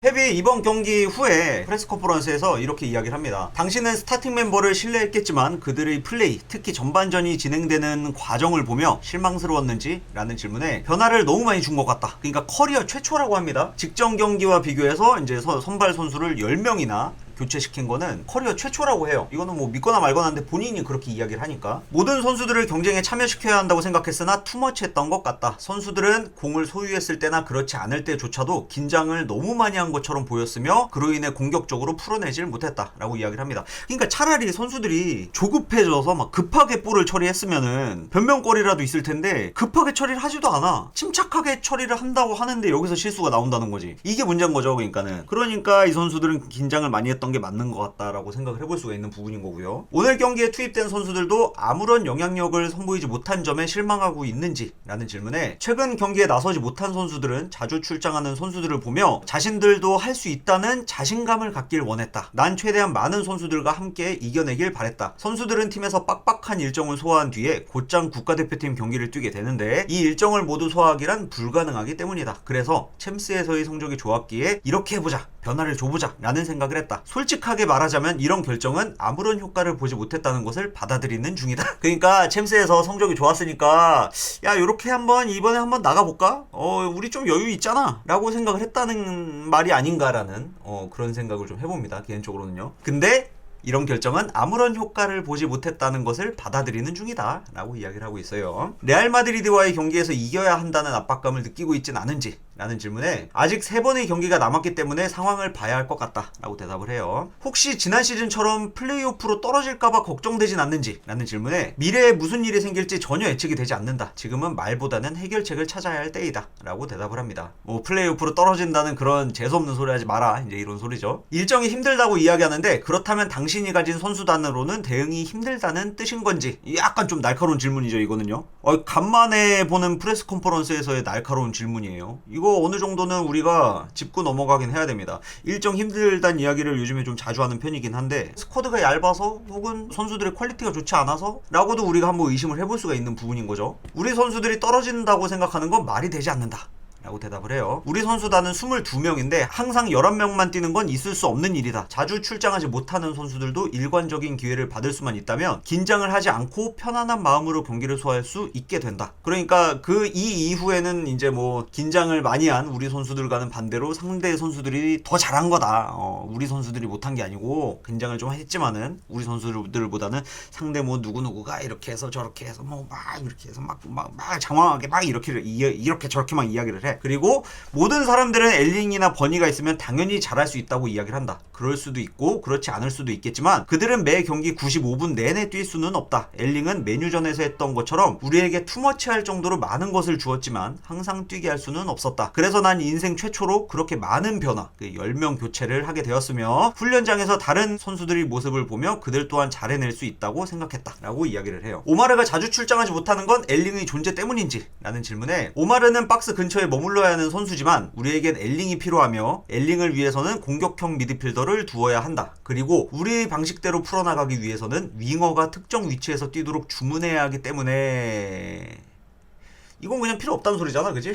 헤비 이번 경기 후에 프레스 컨퍼런스에서 이렇게 이야기를 합니다. 당신은 스타팅 멤버를 신뢰했겠지만 그들의 플레이, 특히 전반전이 진행되는 과정을 보며 실망스러웠는지? 라는 질문에 변화를 너무 많이 준 것 같다. 그러니까 커리어 최초라고 합니다. 직전 경기와 비교해서 이제 선발 선수를 10명이나 교체시킨 거는 커리어 최초라고 해요. 이거는 뭐 믿거나 말거나 한데 본인이 그렇게 이야기를 하니까. 모든 선수들을 경쟁에 참여시켜야 한다고 생각했으나 투머치했던 것 같다. 선수들은 공을 소유했을 때나 그렇지 않을 때조차도 긴장을 너무 많이 한 것처럼 보였으며 그로 인해 공격적으로 풀어내질 못했다 라고 이야기를 합니다. 그러니까 차라리 선수들이 조급해져서 막 급하게 볼을 처리했으면은 변명거리라도 있을 텐데 급하게 처리를 하지도 않아. 침착하게 처리를 한다고 하는데 여기서 실수가 나온다는 거지. 이게 문제인 거죠. 그러니까 이 선수들은 긴장을 많이 했던 게 맞는 것 같다라고 생각을 해볼 수가 있는 부분인 거고요. 오늘 경기에 투입된 선수들도 아무런 영향력을 선보이지 못한 점에 실망하고 있는지? 라는 질문에 최근 경기에 나서지 못한 선수들은 자주 출장하는 선수들을 보며 자신들도 할 수 있다는 자신감을 갖길 원했다. 난 최대한 많은 선수들과 함께 이겨내길 바랬다. 선수들은 팀에서 빡빡한 일정을 소화한 뒤에 곧장 국가대표팀 경기를 뛰게 되는데 이 일정을 모두 소화하기란 불가능하기 때문이다. 그래서 챔스에서의 성적이 좋았기에 이렇게 해보자, 변화를 줘보자 라는 생각을 했다. 솔직하게 말하자면 이런 결정은 아무런 효과를 보지 못했다는 것을 받아들이는 중이다. 그러니까 챔스에서 성적이 좋았으니까 야 요렇게 이번에 한번 나가볼까? 우리 좀 여유 있잖아 라고 생각을 했다는 말이 아닌가라는 그런 생각을 좀 해봅니다. 개인적으로는요. 근데 이런 결정은 아무런 효과를 보지 못했다는 것을 받아들이는 중이다 라고 이야기를 하고 있어요. 레알 마드리드와의 경기에서 이겨야 한다는 압박감을 느끼고 있진 않은지? 라는 질문에 아직 3번의 경기가 남았기 때문에 상황을 봐야 할 것 같다 라고 대답을 해요. 혹시 지난 시즌처럼 플레이오프로 떨어질까봐 걱정되진 않는지? 라는 질문에 미래에 무슨 일이 생길지 전혀 예측이 되지 않는다. 지금은 말보다는 해결책을 찾아야 할 때이다 라고 대답을 합니다. 플레이오프로 떨어진다는 그런 재수없는 소리 하지 마라, 이제 이런 소리죠. 일정이 힘들다고 이야기하는데 그렇다면 당신이 가진 선수단으로는 대응이 힘들다는 뜻인 건지? 약간 좀 날카로운 질문이죠 이거는요. 간만에 보는 프레스 컨퍼런스에서의 날카로운 질문이에요. 이거 어느 정도는 우리가 짚고 넘어가긴 해야 됩니다. 일정 힘들다는 이야기를 요즘에 좀 자주 하는 편이긴 한데 스쿼드가 얇아서 혹은 선수들의 퀄리티가 좋지 않아서 라고도 우리가 한번 의심을 해볼 수가 있는 부분인 거죠. 우리 선수들이 떨어진다고 생각하는 건 말이 되지 않는다 라고 대답을 해요. 우리 선수단은 22명인데 항상 11명만 뛰는 건 있을 수 없는 일이다. 자주 출장하지 못하는 선수들도 일관적인 기회를 받을 수만 있다면 긴장을 하지 않고 편안한 마음으로 경기를 소화할 수 있게 된다. 그러니까 이 이후에는 이제 뭐 긴장을 많이 한 우리 선수들과는 반대로 상대 선수들이 더 잘한 거다. 우리 선수들이 못한 게 아니고 긴장을 좀 했지만은 우리 선수들보다는 상대 뭐 누구누구가 이렇게 해서 저렇게 해서 뭐 막 이렇게 해서 막 장황하게 막 이렇게 저렇게 막 이야기를 해. 그리고 모든 사람들은 엘링이나 버니가 있으면 당연히 잘할 수 있다고 이야기를 한다. 그럴 수도 있고 그렇지 않을 수도 있겠지만 그들은 매 경기 95분 내내 뛸 수는 없다. 엘링은 메뉴전에서 했던 것처럼 우리에게 투머치할 정도로 많은 것을 주었지만 항상 뛰게 할 수는 없었다. 그래서 난 인생 최초로 그렇게 많은 변화, 10명 교체를 하게 되었으며 훈련장에서 다른 선수들의 모습을 보며 그들 또한 잘해낼 수 있다고 생각했다 라고 이야기를 해요. 오마르가 자주 출장하지 못하는 건 엘링의 존재 때문인지? 라는 질문에 오마르는 박스 근처에 머물러야 하는 선수지만 우리에겐 엘링이 필요하며 엘링을 위해서는 공격형 미드필더를 두어야 한다. 그리고 우리의 방식대로 풀어나가기 위해서는 윙어가 특정 위치에서 뛰도록 주문해야 하기 때문에 이건 그냥 필요 없다는 소리잖아, 그지?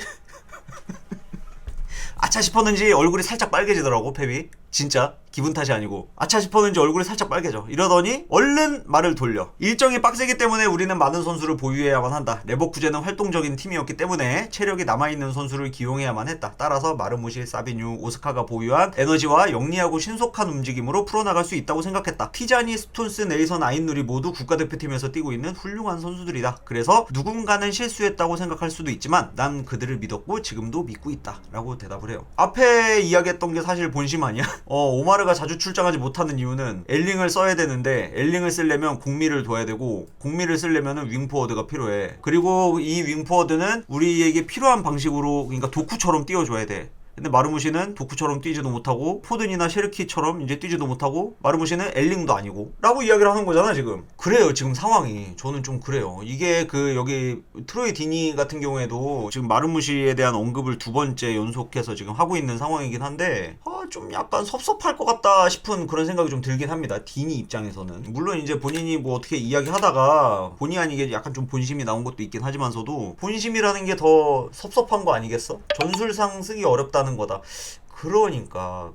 아차 싶었는지 얼굴이 살짝 빨개지더라고, 펩이. 진짜 기분 탓이 아니고 아차 싶었는지 얼굴이 살짝 빨개져. 이러더니 얼른 말을 돌려. 일정이 빡세기 때문에 우리는 많은 선수를 보유해야만 한다. 레버쿠젠은 활동적인 팀이었기 때문에 체력이 남아있는 선수를 기용해야만 했다. 따라서 마르무시, 사비뉴, 오스카가 보유한 에너지와 영리하고 신속한 움직임으로 풀어나갈 수 있다고 생각했다. 피자니, 스톤스, 네이선, 아인누리 모두 국가대표팀에서 뛰고 있는 훌륭한 선수들이다. 그래서 누군가는 실수했다고 생각할 수도 있지만 난 그들을 믿었고 지금도 믿고 있다 라고 대답을 해요. 앞에 이야기했던 게 사실 본심 아니야? 오마르가 자주 출장하지 못하는 이유는 엘링을 써야 되는데 엘링을 쓰려면 공미를 둬야 되고 공미를 쓰려면 윙포워드가 필요해. 그리고 이 윙포워드는 우리에게 필요한 방식으로, 그러니까 도쿠처럼 띄워줘야 돼. 근데 마르무시는 도쿠처럼 뛰지도 못하고 포든이나 셰르키처럼 이제 뛰지도 못하고 마르무시는 엘링도 아니고 라고 이야기를 하는 거잖아 지금. 그래요 지금 상황이. 저는 좀 그래요. 이게 여기 트로이 디니 같은 경우에도 지금 마르무시에 대한 언급을 2번째 연속해서 지금 하고 있는 상황이긴 한데 좀 약간 섭섭할 것 같다 싶은 그런 생각이 좀 들긴 합니다. 디니 입장에서는. 물론 이제 본인이 뭐 어떻게 이야기하다가 본의 아니게 약간 좀 본심이 나온 것도 있긴 하지만서도 본심이라는 게 더 섭섭한 거 아니겠어? 전술상 쓰기 어렵다는 거다. 그러니까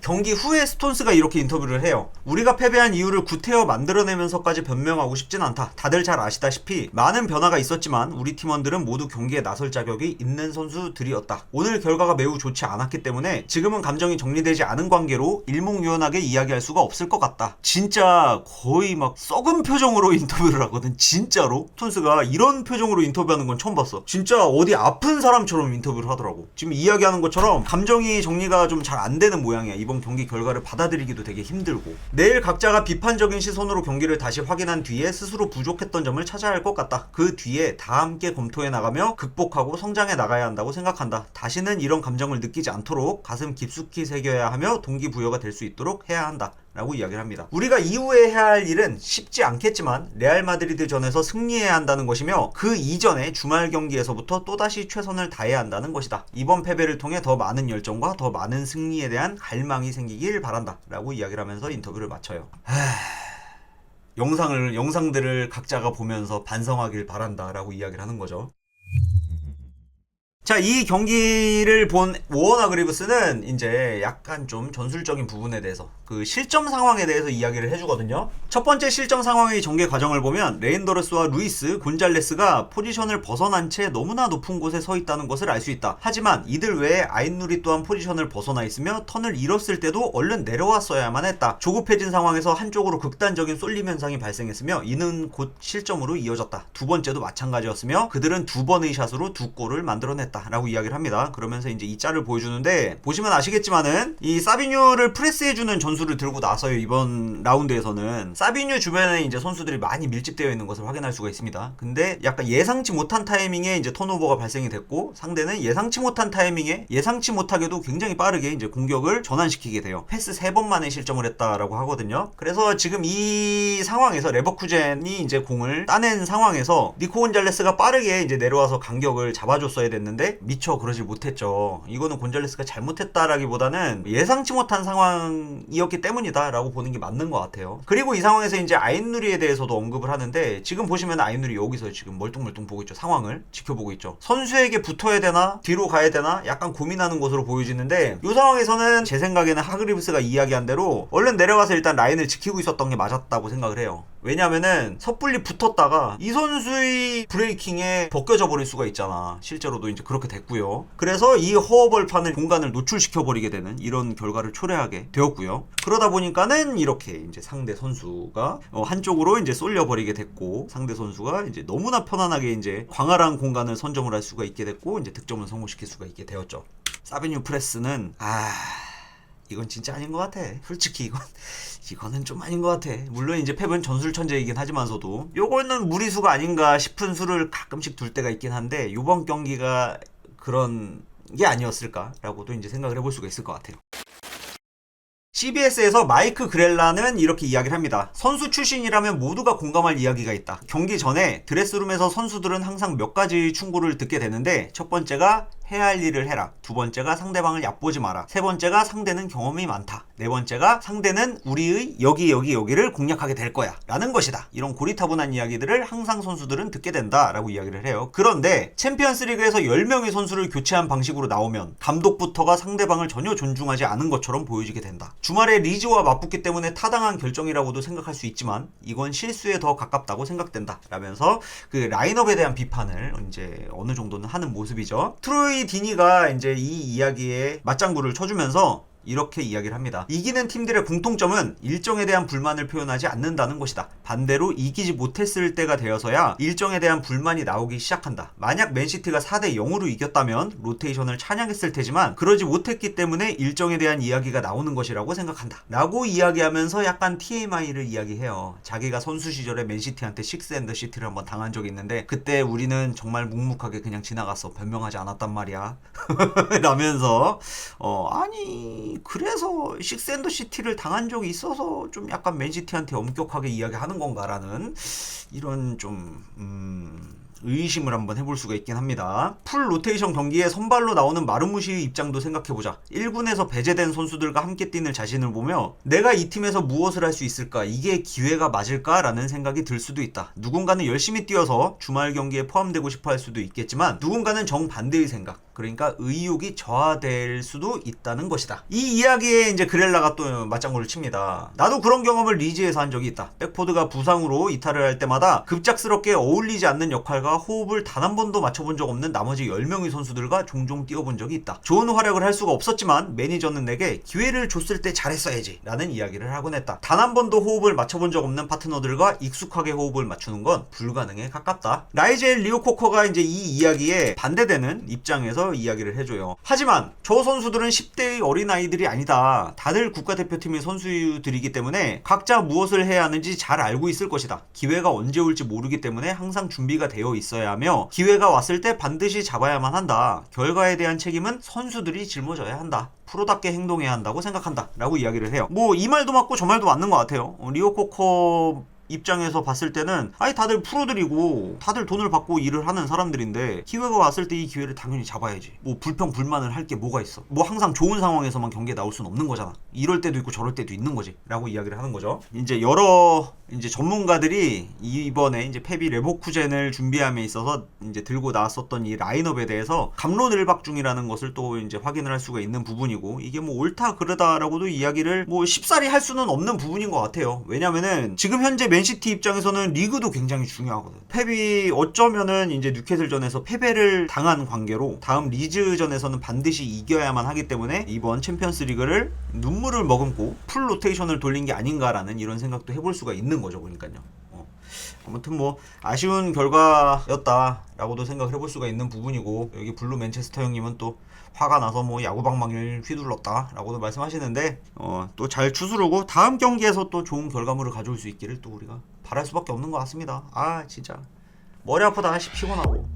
경기 후에 스톤스가 이렇게 인터뷰를 해요. 우리가 패배한 이유를 구태여 만들어내면서까지 변명하고 싶진 않다. 다들 잘 아시다시피 많은 변화가 있었지만 우리 팀원들은 모두 경기에 나설 자격이 있는 선수들이었다. 오늘 결과가 매우 좋지 않았기 때문에 지금은 감정이 정리되지 않은 관계로 일목요연하게 이야기할 수가 없을 것 같다. 진짜 거의 막 썩은 표정으로 인터뷰를 하거든. 진짜로 스톤스가 이런 표정으로 인터뷰하는 건 처음 봤어. 진짜 어디 아픈 사람처럼 인터뷰를 하더라고. 지금 이야기하는 것처럼 감정이 정리가 좀 잘 안 되는 모양이야. 이번 경기 결과를 받아들이기도 되게 힘들고. 내일 각자가 비판적인 시선으로 경기를 다시 확인한 뒤에 스스로 부족했던 점을 찾아야 할 것 같다. 그 뒤에 다 함께 검토해 나가며 극복하고 성장해 나가야 한다고 생각한다. 다시는 이런 감정을 느끼지 않도록 가슴 깊숙이 새겨야 하며 동기부여가 될 수 있도록 해야 한다. 라고 이야기를 합니다. 우리가 이후에 해야 할 일은 쉽지 않겠지만 레알 마드리드 전에서 승리해야 한다는 것이며 그 이전에 주말 경기에서부터 또다시 최선을 다해야 한다는 것이다. 이번 패배를 통해 더 많은 열정과 더 많은 승리에 대한 갈망이 생기길 바란다. 라고 이야기를 하면서 인터뷰를 마쳐요. 영상들을 각자가 보면서 반성하길 바란다. 라고 이야기를 하는 거죠. 자, 이 경기를 본 워너 그리브스는 이제 약간 좀 전술적인 부분에 대해서 그 실점 상황에 대해서 이야기를 해주거든요. 첫 번째 실점 상황의 전개 과정을 보면 레인더르스와 루이스, 곤잘레스가 포지션을 벗어난 채 너무나 높은 곳에 서 있다는 것을 알 수 있다. 하지만 이들 외에 아잇누리 또한 포지션을 벗어나 있으며 턴을 잃었을 때도 얼른 내려왔어야만 했다. 조급해진 상황에서 한쪽으로 극단적인 쏠림 현상이 발생했으며 이는 곧 실점으로 이어졌다. 두 번째도 마찬가지였으며 그들은 두 번의 샷으로 두 골을 만들어냈다. 라고 이야기를 합니다. 그러면서 이제 이 짤을 보여주는데 보시면 아시겠지만은 이 사비뉴를 프레스해주는 전술을 들고 나서요. 이번 라운드에서는 사비뉴 주변에 이제 선수들이 많이 밀집되어 있는 것을 확인할 수가 있습니다. 근데 약간 예상치 못한 타이밍에 이제 턴오버가 발생이 됐고 상대는 예상치 못한 타이밍에 예상치 못하게도 굉장히 빠르게 이제 공격을 전환시키게 돼요. 패스 3번 만에 실점을 했다라고 하거든요. 그래서 지금 이 상황에서 레버쿠젠이 이제 공을 따낸 상황에서 니코 곤잘레스가 빠르게 이제 내려와서 간격을 잡아줬어야 됐는데 미처 그러질 못했죠. 이거는 곤잘레스가 잘못했다라기보다는 예상치 못한 상황이었기 때문이다 라고 보는 게 맞는 것 같아요. 그리고 이 상황에서 이제 아잇누리에 대해서도 언급을 하는데 지금 보시면 아잇누리 여기서 지금 멀뚱멀뚱 보고 있죠. 상황을 지켜보고 있죠. 선수에게 붙어야 되나 뒤로 가야 되나 약간 고민하는 것으로 보여지는데 이 상황에서는 제 생각에는 하그리브스가 이야기한 대로 얼른 내려가서 일단 라인을 지키고 있었던 게 맞았다고 생각을 해요. 왜냐면은 섣불리 붙었다가 이 선수의 브레이킹에 벗겨져 버릴 수가 있잖아. 실제로도 이제 그렇게 됐고요. 그래서 이 허허벌판을 공간을 노출시켜 버리게 되는 이런 결과를 초래하게 되었고요. 그러다 보니까는 이렇게 이제 상대 선수가 한쪽으로 이제 쏠려 버리게 됐고 상대 선수가 이제 너무나 편안하게 이제 광활한 공간을 선점을 할 수가 있게 됐고 이제 득점을 성공시킬 수가 있게 되었죠. 사비뉴 프레스는 이건 진짜 아닌 것 같아. 솔직히 이거는 좀 아닌 것 같아. 물론 이제 펩은 전술 천재이긴 하지만서도 요거는 무리수가 아닌가 싶은 수를 가끔씩 둘 때가 있긴 한데 요번 경기가 그런 게 아니었을까라고도 이제 생각을 해볼 수가 있을 것 같아요. CBS에서 마이크 그렐라는 이렇게 이야기를 합니다. 선수 출신이라면 모두가 공감할 이야기가 있다. 경기 전에 드레스룸에서 선수들은 항상 몇 가지 충고를 듣게 되는데 첫 번째가 해야 할 일을 해라. 두 번째가 상대방을 얕보지 마라. 세 번째가 상대는 경험이 많다. 네 번째가 상대는 우리의 여기를 공략하게 될 거야 라는 것이다. 이런 고리타분한 이야기들을 항상 선수들은 듣게 된다 라고 이야기를 해요. 그런데 챔피언스 리그에서 10명의 선수를 교체한 방식으로 나오면 감독부터가 상대방을 전혀 존중하지 않은 것처럼 보여지게 된다. 주말에 리즈와 맞붙기 때문에 타당한 결정이라고도 생각할 수 있지만 이건 실수에 더 가깝다고 생각된다 라면서 그 라인업에 대한 비판을 이제 어느 정도는 하는 모습이죠. 트로이 디니가 이제 이 이야기에 맞장구를 쳐주면서 이렇게 이야기를 합니다. 이기는 팀들의 공통점은 일정에 대한 불만을 표현하지 않는다는 것이다. 반대로 이기지 못했을 때가 되어서야 일정에 대한 불만이 나오기 시작한다. 만약 맨시티가 4대 0으로 이겼다면 로테이션을 찬양했을 테지만 그러지 못했기 때문에 일정에 대한 이야기가 나오는 것이라고 생각한다. 라고 이야기하면서 약간 TMI를 이야기해요. 자기가 선수 시절에 맨시티한테 식스앤더시티를 한번 당한 적이 있는데 그때 우리는 정말 묵묵하게 그냥 지나갔어. 변명하지 않았단 말이야. 라면서 아니 그래서 식스앤더시티를 당한 적이 있어서 좀 약간 맨시티한테 엄격하게 이야기하는 건가라는 이런 좀 의심을 한번 해볼 수가 있긴 합니다. 풀 로테이션 경기에 선발로 나오는 마르무시의 입장도 생각해보자. 1군에서 배제된 선수들과 함께 뛰는 자신을 보며 내가 이 팀에서 무엇을 할 수 있을까? 이게 기회가 맞을까? 라는 생각이 들 수도 있다. 누군가는 열심히 뛰어서 주말 경기에 포함되고 싶어 할 수도 있겠지만 누군가는 정반대의 생각 그러니까 의욕이 저하될 수도 있다는 것이다. 이 이야기에 이제 그렐라가 또 맞장구를 칩니다. 나도 그런 경험을 리즈에서 한 적이 있다. 백포드가 부상으로 이탈을 할 때마다 급작스럽게 어울리지 않는 역할과 호흡을 단 한 번도 맞춰본 적 없는 나머지 10명의 선수들과 종종 뛰어본 적이 있다. 좋은 활약을 할 수가 없었지만 매니저는 내게 기회를 줬을 때 잘했어야지 라는 이야기를 하곤 했다. 단 한 번도 호흡을 맞춰본 적 없는 파트너들과 익숙하게 호흡을 맞추는 건 불가능에 가깝다. 나이젤 리오코커가 이제 이 이야기에 반대되는 입장에서 이야기를 해줘요. 하지만 저 선수들은 10대의 어린아이들이 아니다. 다들 국가대표팀의 선수들이기 때문에 각자 무엇을 해야 하는지 잘 알고 있을 것이다. 기회가 언제 올지 모르기 때문에 항상 준비가 되어 있어야 하며 기회가 왔을 때 반드시 잡아야만 한다. 결과에 대한 책임은 선수들이 짊어져야 한다. 프로답게 행동해야 한다고 생각한다 라고 이야기를 해요. 뭐 이 말도 맞고 저 말도 맞는 것 같아요. 리오코커 입장에서 봤을 때는 아니 다들 프로들이고 다들 돈을 받고 일을 하는 사람들인데 기회가 왔을 때 이 기회를 당연히 잡아야지. 뭐 불평 불만을 할 게 뭐가 있어. 뭐 항상 좋은 상황에서만 경기에 나올 수는 없는 거잖아. 이럴 때도 있고 저럴 때도 있는 거지 라고 이야기를 하는 거죠. 이제 여러 전문가들이 이번에 이제 페비 레버쿠젠을 준비함에 있어서 이제 들고 나왔었던 이 라인업에 대해서 갑론을박 중이라는 것을 또 이제 확인을 할 수가 있는 부분이고, 이게 뭐 옳다 그르다라고도 이야기를 뭐 쉽사리 할 수는 없는 부분인 것 같아요. 왜냐면은 지금 현재 맨시티 입장에서는 리그도 굉장히 중요하거든. 펩이 어쩌면은 이제 뉴캐슬전에서 패배를 당한 관계로 다음 리즈전에서는 반드시 이겨야만 하기 때문에 이번 챔피언스 리그를 눈물을 머금고 풀 로테이션을 돌린 게 아닌가라는 이런 생각도 해볼 수가 있는 거죠. 보니까요. 아무튼 뭐 아쉬운 결과였다라고도 생각을 해볼 수가 있는 부분이고, 여기 블루 맨체스터 형님은 또 화가 나서 뭐 야구방망이를 휘둘렀다라고도 말씀하시는데 또 잘 추스르고 다음 경기에서 또 좋은 결과물을 가져올 수 있기를 또 우리가 바랄 수밖에 없는 것 같습니다. 아 진짜 머리 아프다. 피곤하고.